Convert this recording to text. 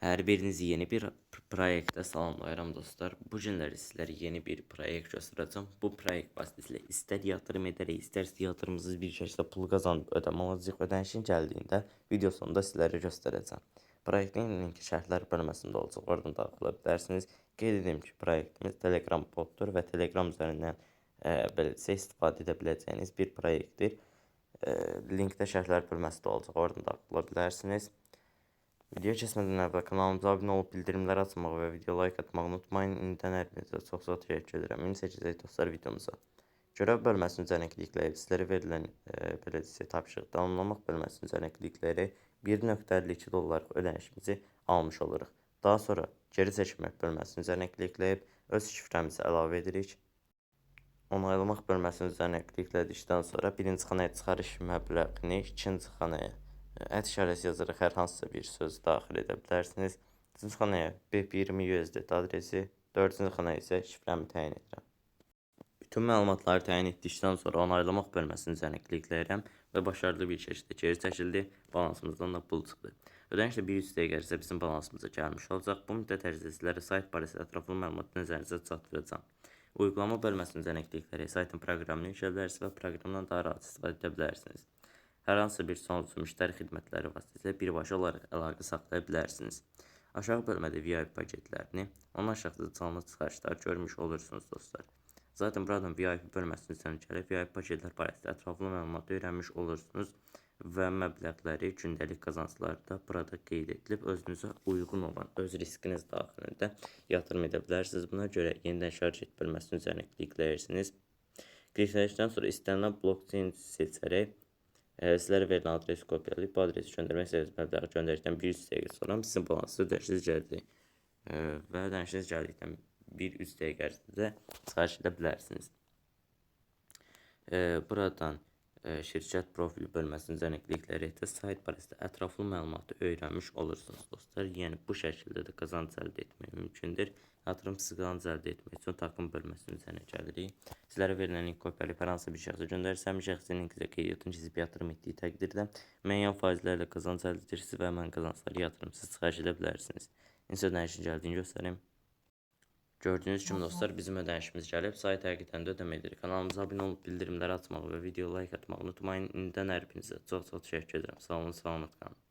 Hər birinizi yeni bir proyektə salamlayıram dostlar. Bu günləri sizlərə yeni bir proyekt göstərəcəm. Bu proyekt vasitəsilə istər yatırım edərək, istərsə yatırımsız bir şəkildə pul qazanıb ödəmə alacaq. Ödənişin gəldiyində video sonunda sizlərə göstərəcəm. Proyektin linki şərhlər bölməsində olacaq. Oradan daxil ola bilərsiniz. Qeyd edim ki, proyektimiz Telegram botdur və Telegram üzərindən beləsə istifadə edə biləcəyiniz bir proyektdir. Linkdə şərhlər bölməsində olacaq. Oradan daxil ola bilərsiniz. Videoya keçmədən əvvəl kanalımıza abunə olub bildirimləri açmağı və video like atmağı unutmayın. İndən hər birinizə çox təşəkkür edirəm. İndi keçəcək dostlar videomuza. Görev bölməsinin üzərinə klikləyib sizlərə verilən beləcə tapşırıq tamamlamaq bölməsinin üzərinə klikləyərək 1.52 dollarlıq ödənişimizi almış oluruq. Daha sonra geri çəkmək bölməsinin üzərinə klikləyib öz şifrəmizi əlavə edirik. Onaylamaq bölməsinin üzərinə kliklədikdən sonra birinci xanaya çıxarış məbləğini, ikinci xanaya ət işarəsi yazaraq hər hansısa bir söz daxil edə bilərsiniz. Üçüncü xanaya BIP20 USDT adresi, dördüncü xanaya isə şifrəmi təyin edirəm. Bütün məlumatları təyin etdikdən sonra onaylamaq bölməsinin üzərinə klikləyirəm və başarılı bir şəkildə geri çəkildi. Balansımızdan da pul çıxdı. Ödəniş də bir 3 dəqiqə ərzində bizim balansımıza gəlmiş olacaq. Bu müddət ərzində sizlərə sayt barəsində ətraflı məlumatı nəzərinizə çatdıracağam. Uygulama bölməsinin üzərinə klikləyərək saytın proqramını yüklə bilərsiniz və proqramdan daha rahat istifadə edə bilərsiniz. Hər hansı bir sonucu müştəri xidmətləri vasitəsilə birbaşa olaraq əlaqə saxlaya bilərsiniz. Aşağı bölmədə VIP paketlərini, onun aşağıda canlı çıxarışlar görmüş olursunuz dostlar. Zaten buradan VIP bölməsinin üzərinə gəlib VIP paketlər barəsində ətraflı məlumat öyrənmiş olursunuz və məbləğləri, gündəlik qazancları da burada qeyd edilib özünüzə uyğun olan öz riskiniz daxilində yatırım edə bilərsiniz. Buna görə yenidən şarj et bölməsinin üzərinə klikləyirsiniz. Kliklədikdən sonra istənilən blockchain seçərək sizlərə verilən adresi kopyalayıb bu adresi göndərmək istədiyiniz məbləği göndərdikdən 1-3 dəqiqə sonra sizin balansınızda ödənişiniz gələcək. Və ödənişiniz gəldikdən 1-3 dəqiqə ərzində çıxarış edə bilərsiniz. Buradan şirkət profili bölməsinin üzərinə klikləyərək də sayt barəsində ətraflı məlumatı öyrənmiş olursunuz dostlar. Yəni bu şəkildə də qazanc əldə etmək mümkündür. Yatırımsız qazanc əldə etmək üçün takım bölməsinin üzərinə gəlirik. Sizlərə verilən link kopyalayıb hər hansı bir şəxsə göndərsəm, şəxsin linklə qeyd etdiyiniz sizə yatırım etdiyi təqdirdə müəyyən faizlərlə qazanc əldə edirsiniz və həmin qazancları yatırımsız çıxarış edə bilərsiniz. İndi ödənişin gəldiyini göstəreyim. Gördüyünüz kimi dostlar bizim ödənişimiz gəlib. Sayt həqiqətən də ödəmə edirik. Kanalımıza abunə olub bildirimləri açmağı və video like atmağı unutmayın. İndən hər birinizə çox təşəkkür edirəm. Sağ olun, salamat qalın.